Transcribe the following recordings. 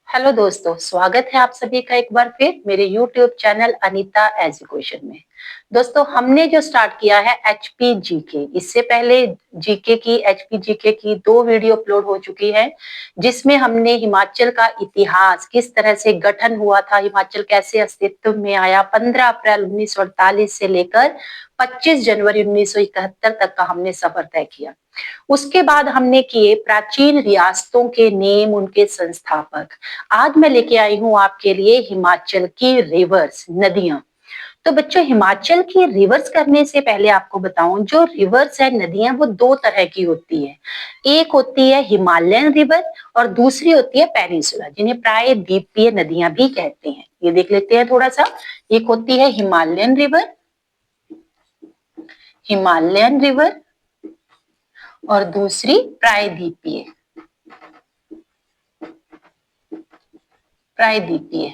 Hello दोस्तों, स्वागत है आप सभी का एक बार फिर मेरे यूट्यूब चैनल अनीता एजुकेशन में। दोस्तों, हमने जो स्टार्ट किया है एचपी जीके, इससे पहले जीके की एचपी जीके की 2 वीडियो अपलोड हो चुकी है, जिसमें हमने हिमाचल का इतिहास, किस तरह से गठन हुआ था, हिमाचल कैसे अस्तित्व में आया, 15 अप्रैल 1948 से लेकर 25 जनवरी 1971 तक का हमने सफर तय किया। उसके बाद हमने किए प्राचीन रियासतों के नेम, उनके संस्थापक। आज मैं लेके आई हूँ आपके लिए हिमाचल की रिवर्स, नदियां। तो बच्चों, हिमाचल की रिवर्स करने से पहले आपको बताऊं, जो रिवर्स है, नदियां, वो 2 तरह की होती है। एक होती है हिमालयन रिवर और दूसरी होती है पेनिसुला, जिन्हें प्रायद्वीपीय नदियां भी कहते हैं। ये देख लेते हैं थोड़ा सा। एक होती है हिमालयन रिवर, हिमालयन रिवर, और दूसरी प्रायद्वीपीय, प्रायद्वीपीय।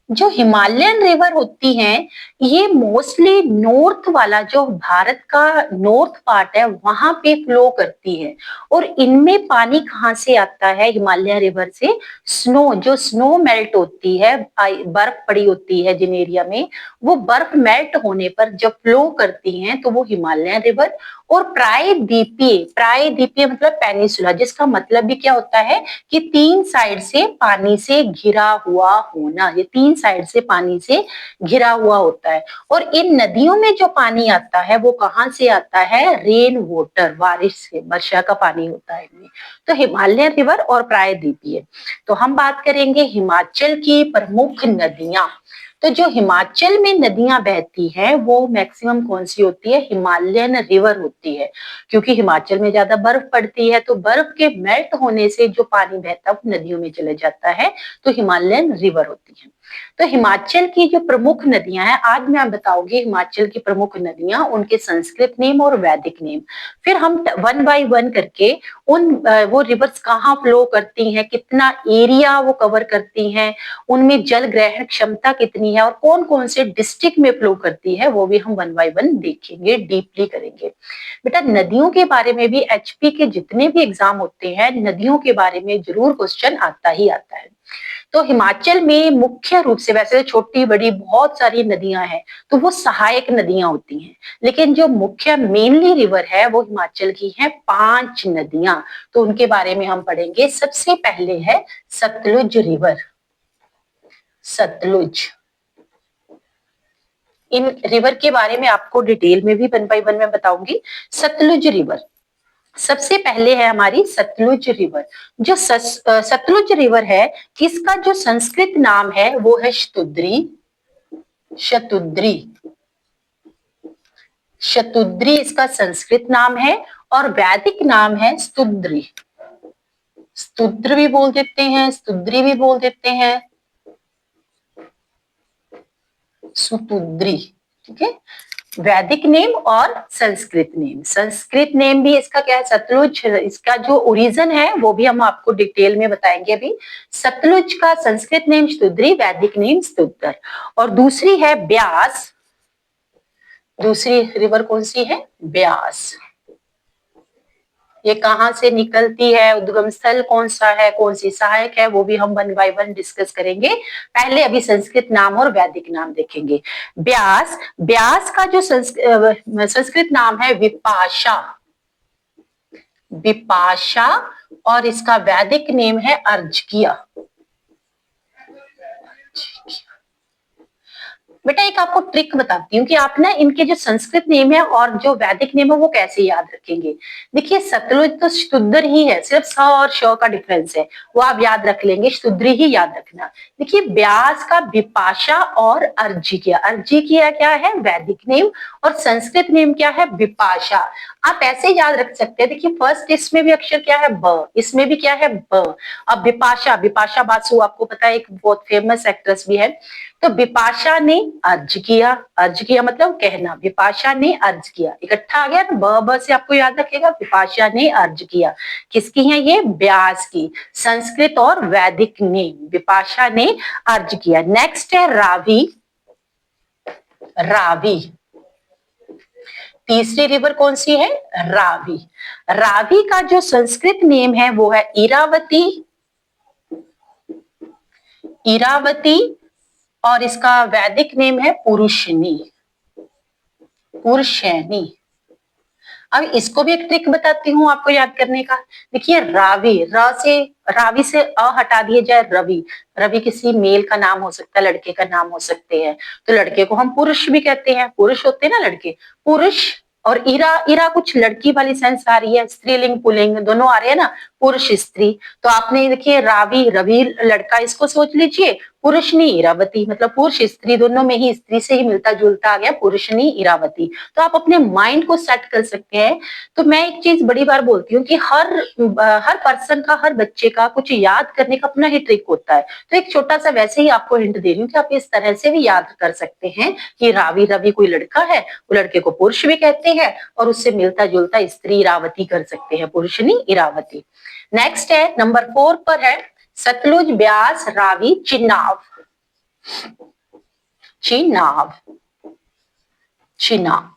जो हिमालयन रिवर होती हैं, ये मोस्टली नॉर्थ वाला, जो भारत का नॉर्थ पार्ट है, वहां पे फ्लो करती है। और इनमें पानी कहाँ से आता है? हिमालयन रिवर से स्नो, जो स्नो मेल्ट होती है, बर्फ पड़ी होती है जिन एरिया में, वो बर्फ मेल्ट होने पर जब फ्लो करती हैं, तो वो हिमालयन रिवर। और प्रायद्वीपीय, प्रायद्वीपीय मतलब पेनिसुला, जिसका मतलब भी क्या होता है कि 3 साइड से पानी से घिरा हुआ होना। ये 3 साइड से पानी से घिरा हुआ होता है। और इन नदियों में जो पानी आता है, वो कहाँ से आता है? रेन वाटर, बारिश से, वर्षा का पानी होता है इनमें। तो हिमालयन रिवर और प्रायद्वीपीय। तो हम बात करेंगे हिमाचल की प्रमुख नदियां। तो जो हिमाचल में नदियां बहती हैं, वो मैक्सिमम कौन सी होती है? हिमालयन रिवर होती है। क्योंकि हिमाचल में ज्यादा बर्फ पड़ती है, तो बर्फ के मेल्ट होने से जो पानी बहता है वो नदियों में चले जाता है, तो हिमालयन रिवर होती है। तो हिमाचल की जो प्रमुख नदियां हैं, आज मैं बताऊंगी हिमाचल की प्रमुख नदियां, उनके संस्कृत नेम और वैदिक नेम। फिर हम वन बाय वन करके वो रिवर्स कहाँ फ्लो करती हैं, कितना एरिया वो कवर करती हैं, उनमें जल ग्रहण क्षमता कितनी है, और कौन कौन से डिस्ट्रिक्ट में फ्लो करती है, वो भी हम वन बाय वन देखेंगे, डीपली करेंगे। बेटा, नदियों के बारे में भी एचपी के जितने भी एग्जाम होते हैं, नदियों के बारे में जरूर क्वेश्चन आता ही आता है। तो हिमाचल में मुख्य रूप से, वैसे छोटी बड़ी बहुत सारी नदियां हैं, तो वो सहायक नदियां होती हैं, लेकिन जो मुख्य मेनली रिवर है, वो हिमाचल की है 5 नदियां। तो उनके बारे में हम पढ़ेंगे। सबसे पहले है सतलुज रिवर। सतलुज, इन रिवर के बारे में आपको डिटेल में भी वन बाय वन में बताऊंगी। सतलुज रिवर सबसे पहले है हमारी सतलुज रिवर। जो सतलुज रिवर है, इसका जो संस्कृत नाम है वो है शतुद्री। शतुद्री, शतुद्री इसका संस्कृत नाम है, और वैदिक नाम है स्तुद्री। स्तुद्र भी बोल देते हैं, स्तुद्री भी बोल देते हैं, सुतुद्री। ठीक है, वैदिक नेम और संस्कृत नेम। संस्कृत नेम भी इसका क्या है? सतलुज। इसका जो ओरिजिन है वो भी हम आपको डिटेल में बताएंगे अभी। सतलुज का संस्कृत नेम स्तुद्री, वैदिक नेम स्तुतर। और दूसरी है ब्यास। दूसरी रिवर कौन सी है? ब्यास। ये कहाँ से निकलती है, उद्गम स्थल कौन सा है, कौन सी सहायक है, वो भी हम वन बाय वन डिस्कस करेंगे। पहले अभी संस्कृत नाम और वैदिक नाम देखेंगे। ब्यास, ब्यास का जो संस्कृत नाम है विपाशा। विपाशा, और इसका वैदिक नेम है अर्जकिया। बेटा, एक आपको ट्रिक बताती हूँ कि आप ना इनके जो संस्कृत नेम है और जो वैदिक नेम है वो कैसे याद रखेंगे। देखिए, सतलुज तो शुद्र ही है, सिर्फ स और श का डिफरेंस है, वो आप याद रख लेंगे, शुद्री ही याद रखना। देखिए, ब्यास का विपाशा और अर्जिकिया। अर्जिकिया क्या है? वैदिक नेम। और संस्कृत नेम क्या है? विपाशा। आप ऐसे याद रख सकते हैं। देखिए, फर्स्ट इसमें भी अक्षर क्या है? ब। इसमें भी क्या है? ब। अब विपाशा, विपाशा बासु आपको पता है, एक बहुत फेमस एक्ट्रेस भी है। तो विपाशा ने अर्ज किया। अर्ज किया मतलब कहना। विपाशा ने अर्ज किया, इकट्ठा आ गया ना, ब से आपको याद रखेगा। विपाशा ने अर्ज किया, किसकी है ये? ब्यास की। संस्कृत और वैदिक नेम, विपाशा ने अर्ज किया। नेक्स्ट है रावी। रावी, तीसरी रिवर कौन सी है? रावी। रावी का जो संस्कृत नेम है वो है इरावती। इरावती और इसका वैदिक नेम है पुरुषनी, पुरुषैनी। अब इसको भी एक ट्रिक बताती हूँ आपको याद करने का। देखिए रावी, रावी से अ हटा दिए जाए रवि, रवि किसी मेल का नाम हो सकता है, लड़के का नाम हो सकते हैं, तो लड़के को हम पुरुष भी कहते हैं, पुरुष होते हैं ना लड़के, पुरुष। और इरा, इरा कुछ लड़की वाली सेंस आ रही है, स्त्रीलिंग पुल्लिंग दोनों आ रहे हैं ना, पुरुष स्त्री। तो आपने देखिए रावी, रवि लड़का, इसको सोच लीजिए, पुरुषनी इरावती, मतलब पुरुष स्त्री दोनों में ही स्त्री से ही मिलता जुलता आ गया, पुरुषनी इरावती। तो आप अपने माइंड को सेट कर सकते हैं। तो मैं एक चीज बड़ी बार बोलती हूँ कि हर पर्सन का, हर बच्चे का कुछ याद करने का अपना ही ट्रिक होता है। तो एक छोटा सा वैसे ही आपको हिंट दे रही हूँ कि आप इस तरह से भी याद कर सकते हैं कि रावी, रवि कोई लड़का है, वो लड़के को पुरुष भी कहते हैं, और उससे मिलता जुलता स्त्री इरावती कर सकते हैं, पुरुषनी इरावती। नेक्स्ट है नंबर 4 पर है सतलुज, ब्यास, रावी, चिनाब। चिनाब, चिनाब।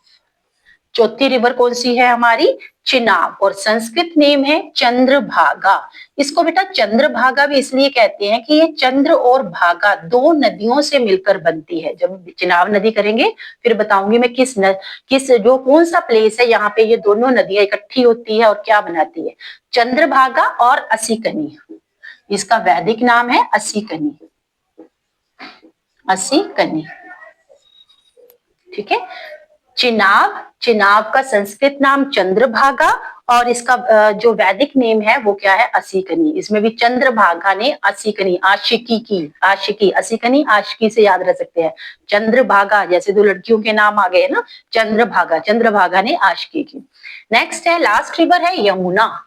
चौथी रिवर कौन सी है हमारी? चिनाब, और संस्कृत नेम है चंद्रभागा। इसको बेटा चंद्रभागा भी इसलिए कहते हैं कि ये चंद्र और भागा दो नदियों से मिलकर बनती है। जब चिनाब नदी करेंगे फिर बताऊंगी मैं किस जो कौन सा प्लेस है यहाँ पे ये दोनों नदियां इकट्ठी होती है और क्या बनाती है। चंद्रभागा और असीकनी, इसका वैदिक नाम है असीकनी, असीकनी। ठीक है। चिनाब, चिनाब का संस्कृत नाम चंद्रभागा, और इसका जो वैदिक नेम है वो क्या है? असीकनी। इसमें भी चंद्रभागा ने असीकनी, आशिकी की, आशिकी, असीकनी आशिकी से याद रख सकते हैं। चंद्रभागा जैसे दो लड़कियों के नाम आ गए ना, चंद्रभागा, चंद्रभागा ने आशिकी की। नेक्स्ट है, लास्ट रिवर है यमुना।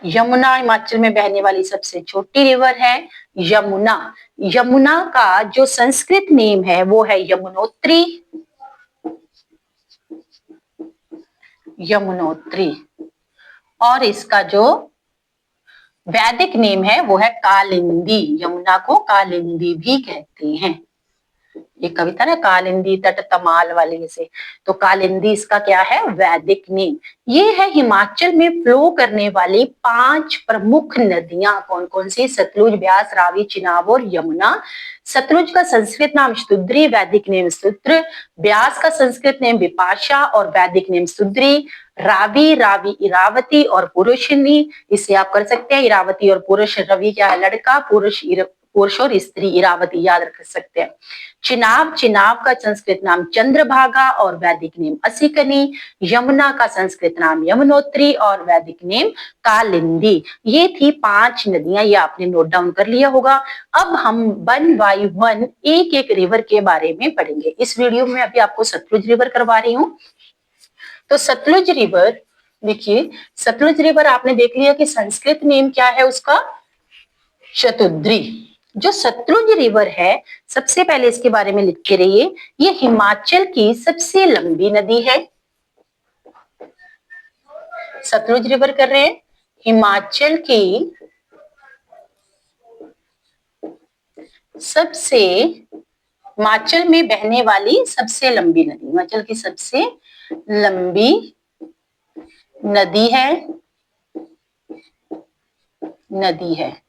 यमुना हिमाचल में बहने वाली सबसे छोटी रिवर है यमुना। यमुना का जो संस्कृत नेम है वो है यमुनोत्री, यमुनोत्री, और इसका जो वैदिक नेम है वो है कालिंदी। यमुना को कालिंदी भी कहते हैं। ये कविता ना, कालिंदी तट तमाल वाली से, तो कालिंदी इसका क्या है? वैदिक नेम। ये है हिमाचल में फ्लो करने वाली 5 प्रमुख नदियां। कौन कौन सी? सतलुज, ब्यास, रावी, चिनाब और यमुना। सतलुज का संस्कृत नाम शुद्री, वैदिक नेम सूत्र। ब्यास का संस्कृत नेम विपाशा और वैदिक नेम शुद्री। रावी, रावी इरावती और पुरुषनी, इसे आप कर सकते हैं इरावती और पुरुष। रवि क्या है? लड़का, पुरुष और स्त्री, इरावती याद रख सकते हैं। चिनाब, चिनाब का संस्कृत नाम चंद्रभागा और वैदिक नेम असीकनी। यमुना का संस्कृत नाम यमुनोत्री और वैदिक नेम कालिंदी। ये थी 5 नदियां, ये आपने नोट डाउन कर लिया होगा। अब हम 1 बाय 1 एक एक रिवर के बारे में पढ़ेंगे। इस वीडियो में अभी आपको सतलुज रिवर करवा रही हूँ। तो सतलुज रिवर, देखिए सतलुज रिवर आपने देख लिया कि संस्कृत नेम क्या है उसका? शतुद्री। जो सतलुज रिवर है, सबसे पहले इसके बारे में लिख के रहिए, ये हिमाचल की सबसे लंबी नदी है। सतलुज रिवर कर रहे हैं, हिमाचल की सबसे, हिमाचल में बहने वाली सबसे लंबी नदी, हिमाचल की सबसे लंबी नदी है, नदी है।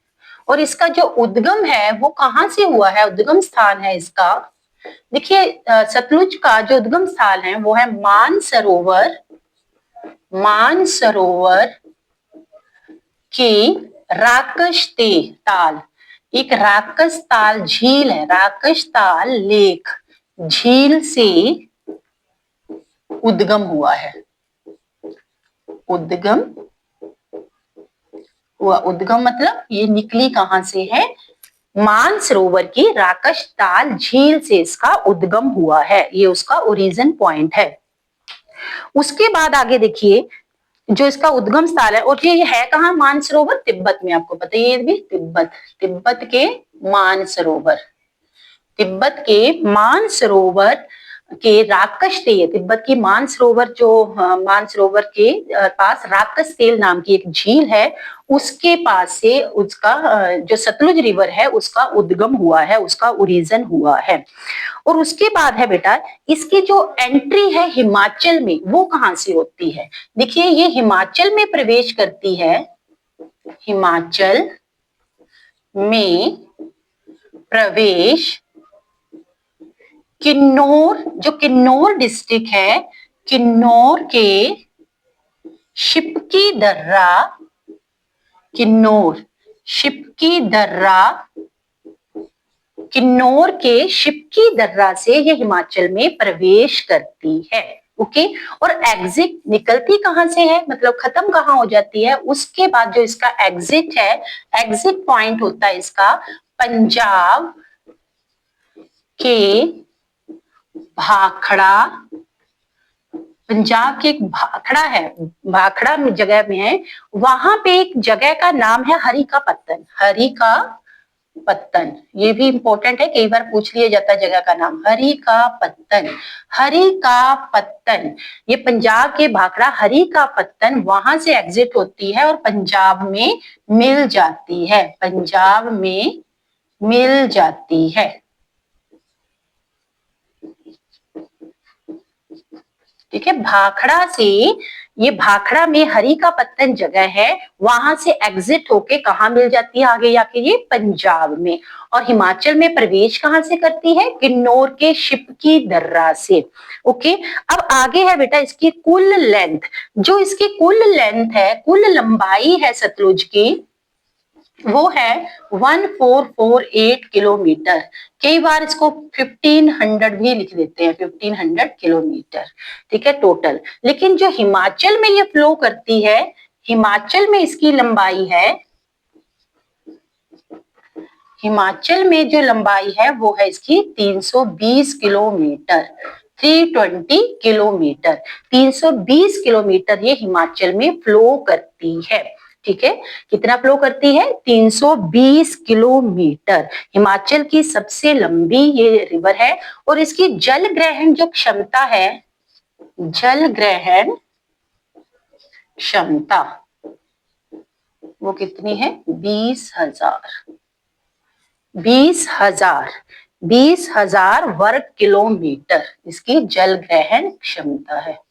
और इसका जो उद्गम है वो कहाँ से हुआ है? उद्गम स्थान है इसका, देखिए सतलुज का जो उद्गम स्थान है वो है मानसरोवर, मानसरोवर की राकशते ताल। एक राकस ताल झील है, राकश ताल लेक, झील से उद्गम हुआ है। उद्गम हुआ, उद्गम मतलब ये निकली कहां से है? मानसरोवर की राकश ताल झील से इसका उद्गम हुआ है, ये उसका ओरिजिन पॉइंट है। उसके बाद आगे देखिए, जो इसका उद्गम स्थल है, और ये है कहाँ? मानसरोवर तिब्बत में, आपको पता है ये भी तिब्बत, तिब्बत के मानसरोवर, तिब्बत के मानसरोवर के राकश तेल, तिब्बत की मानसरोवर, जो मानसरोवर के पास राकस तेल नाम की एक झील है, उसके पास से उसका जो सतलुज रिवर है उसका उद्गम हुआ है, उसका ओरिजिन हुआ है। और उसके बाद है बेटा, इसकी जो एंट्री है हिमाचल में वो कहाँ से होती है? देखिए ये हिमाचल में प्रवेश करती है, हिमाचल में प्रवेश किन्नौर, जो किन्नौर डिस्ट्रिक्ट है, किन्नौर के शिपकी दर्रा, किन्नौर शिपकी दर्रा, किन्नौर के शिपकी दर्रा से ये हिमाचल में प्रवेश करती है। ओके, और एग्जिट निकलती कहां से है, मतलब खत्म कहां हो जाती है, उसके बाद जो इसका एग्जिट है, एग्जिट पॉइंट होता है इसका पंजाब के भाखड़ा, पंजाब के एक भाखड़ा है, भाखड़ा जगह में है, वहां पे एक जगह का नाम है हरी का पत्तन, हरी का पत्तन, ये भी इंपॉर्टेंट है, कई बार पूछ लिया जाता है जगह का नाम, हरी का पत्तन, हरी का पत्तन, ये पंजाब के भाखड़ा हरी का पत्तन, वहां से एग्जिट होती है और पंजाब में मिल जाती है, पंजाब में मिल जाती है। ठीक है, भाखड़ा से, ये भाखड़ा में हरी का पत्तन जगह है, वहां से एग्जिट होके कहा मिल जाती है आगे जाके, ये पंजाब में, और हिमाचल में प्रवेश कहां से करती है, किन्नौर के शिपकी दर्रा से। ओके, अब आगे है बेटा इसकी कुल लेंथ, जो इसकी कुल लेंथ है, कुल लंबाई है सतलुज की, वो है 1448 किलोमीटर, कई बार इसको 1500 भी लिख देते हैं, 1500 किलोमीटर, ठीक है टोटल। लेकिन जो हिमाचल में ये फ्लो करती है, हिमाचल में इसकी लंबाई है, हिमाचल में जो लंबाई है वो है इसकी 320 किलोमीटर, 320 किलोमीटर, 320 किलोमीटर ये हिमाचल में फ्लो करती है। ठीक है, कितना फ्लो करती है, 320 किलोमीटर, हिमाचल की सबसे लंबी ये रिवर है, और इसकी जल ग्रहण जो क्षमता है, जल ग्रहण क्षमता वो कितनी है, 20,000, 20,000, 20,000 वर्ग किलोमीटर इसकी जल ग्रहण क्षमता है।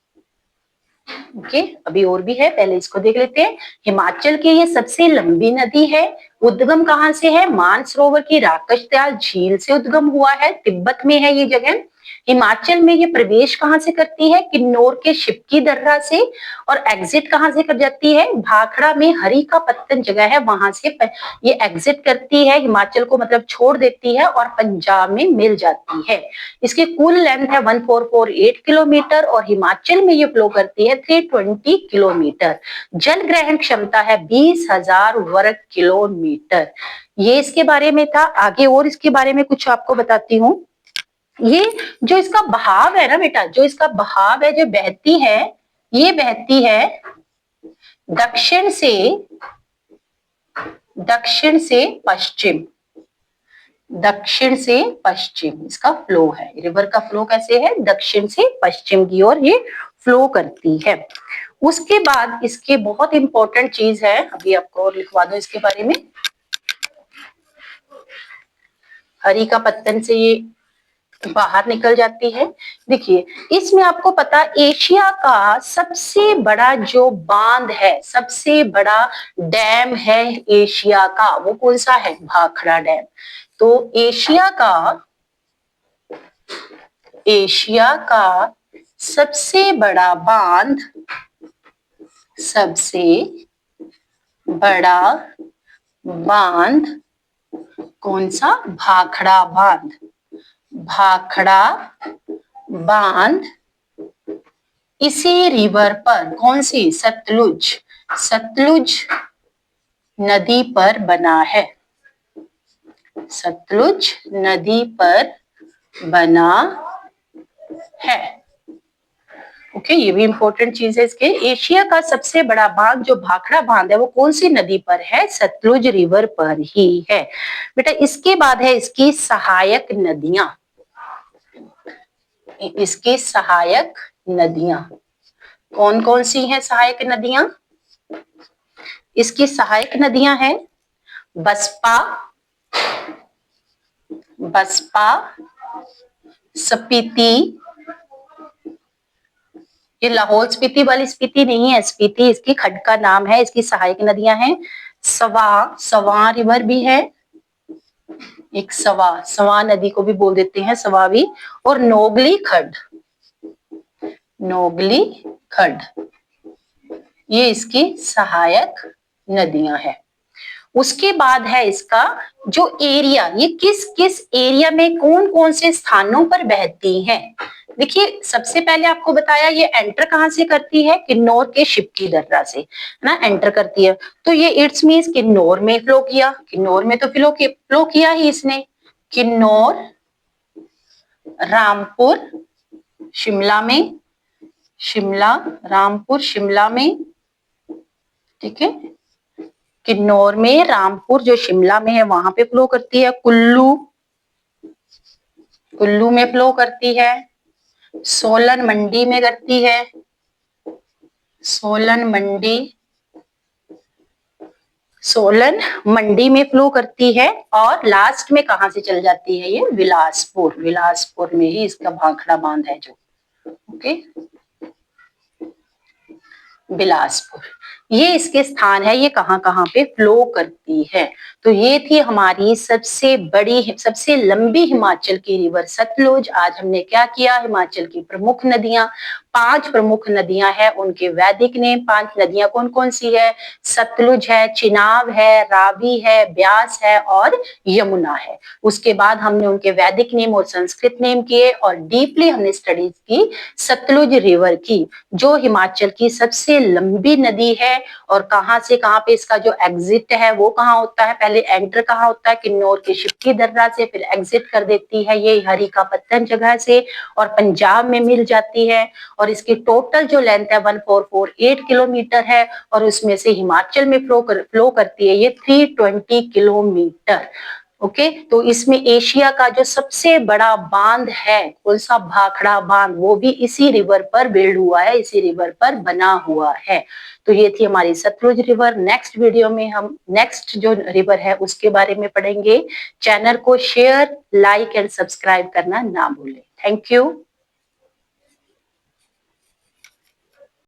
ओके, अभी और भी है, पहले इसको देख लेते हैं। हिमाचल की ये सबसे लंबी नदी है, उद्गम कहां से है, मानसरोवर की राकशत्याल झील से उद्गम हुआ है, तिब्बत में है ये जगह। हिमाचल में ये प्रवेश कहां से करती है, किन्नौर के शिपकी दर्रा से, और एग्जिट कहां से कर जाती है, भाखड़ा में हरी का पत्तन जगह है, वहां से ये एग्जिट करती है, हिमाचल को मतलब छोड़ देती है और पंजाब में मिल जाती है। इसकी कुल लेंथ है 1448 किलोमीटर, और हिमाचल में ये फ्लो करती है 320 किलोमीटर, जल ग्रहण क्षमता है 20,000 वर्ग किलोमीटर। ये इसके बारे में था। आगे और इसके बारे में कुछ आपको बताती हूँ। ये जो इसका बहाव है ना बेटा, जो इसका बहाव है, जो बहती है, ये बहती है दक्षिण से पश्चिम, दक्षिण से पश्चिम इसका फ्लो है, रिवर का फ्लो कैसे है, दक्षिण से पश्चिम की ओर ये फ्लो करती है। उसके बाद इसके बहुत इंपॉर्टेंट चीज है, अभी आपको और लिखवा दो इसके बारे में। हरी का पत्तन से ये बाहर निकल जाती है। देखिए, इसमें आपको पता, एशिया का सबसे बड़ा जो बांध है, सबसे बड़ा डैम है एशिया का, वो कौन सा है, भाखड़ा डैम। तो एशिया का सबसे बड़ा बांध, सबसे बड़ा बांध कौन सा, भाखड़ा बांध, भाखड़ा बांध इसी रिवर पर, कौन सी, सतलुज, सतलुज नदी पर बना है, सतलुज नदी पर बना है। ओके, ये भी इंपॉर्टेंट चीज है इसके। एशिया का सबसे बड़ा बांध जो भाखड़ा बांध है वो कौन सी नदी पर है, सतलुज रिवर पर ही है बेटा। इसके बाद है इसकी सहायक नदियां, इसकी सहायक नदियां कौन कौन सी हैं, सहायक नदियां, इसकी सहायक नदियां हैं बसपा, बसपा, स्पीति, ये लाहौल स्पीति वाली स्पीति नहीं है, स्पीति इसकी खड का नाम है, इसकी सहायक नदियां हैं। सवा, सवा रिवर भी है, एक सवा नदी को भी बोल देते हैं, सवावी, और नोगली खड्ड, नोगली खड्ड, ये इसकी सहायक नदियां हैं। उसके बाद है इसका जो एरिया, ये किस किस एरिया में कौन कौन से स्थानों पर बहती हैं। देखिए सबसे पहले आपको बताया ये एंटर कहां से करती है, किन्नौर के शिवकी दर्रा से, है ना, एंटर करती है। तो ये इट्स मीन्स किन्नौर में फ्लो किया, किन्नौर में तो फ्लो किया ही इसने, किन्नौर, रामपुर, शिमला में, शिमला, रामपुर, शिमला में, ठीक है, किन्नौर में, रामपुर जो शिमला में है वहां पे फ्लो करती है, कुल्लू, कुल्लू में फ्लो करती है, सोलन मंडी में करती है, सोलन मंडी, सोलन मंडी में फ्लो करती है, और लास्ट में कहां से चल जाती है ये, बिलासपुर, बिलासपुर में ही इसका भाखड़ा बांध है जो, ओके, बिलासपुर, ये इसके स्थान है, ये कहां कहां पे फ्लो करती है। तो ये थी हमारी सबसे बड़ी, सबसे लंबी हिमाचल की रिवर सतलुज। आज हमने क्या किया, हिमाचल की प्रमुख नदियां, 5 प्रमुख नदियां हैं, उनके वैदिक नेम, 5 नदियां कौन कौन सी है, सतलुज है, चिनाब है, रावी है, ब्यास है और यमुना है। उसके बाद हमने उनके वैदिक नेम और संस्कृत नेम किए, और डीपली हमने स्टडीज की सतलुज रिवर की, जो हिमाचल की सबसे लंबी नदी है, और कहां से कहां पे इसका जो एग्जिट है वो कहां होता है, पहले एंटर कहां होता है, किन्नौर के शिवकी दर्रा से, फिर एग्जिट कर देती है ये हरी का पत्तन जगह से, और पंजाब में मिल जाती है, और इसकी टोटल जो लेंथ है 1448 किलोमीटर है, और उसमें से हिमाचल में फ्लो करती है ये 320 किलोमीटर। ओके, तो इसमें एशिया का जो सबसे बड़ा बांध है, कौन सा, भाखड़ा बांध, वो भी इसी रिवर पर बिल्ड हुआ है, इसी रिवर पर बना हुआ है। तो ये थी हमारी सतलुज रिवर। नेक्स्ट वीडियो में हम नेक्स्ट जो रिवर है उसके बारे में पढ़ेंगे। चैनल को शेयर, लाइक एंड सब्सक्राइब करना ना भूलें। Thank you.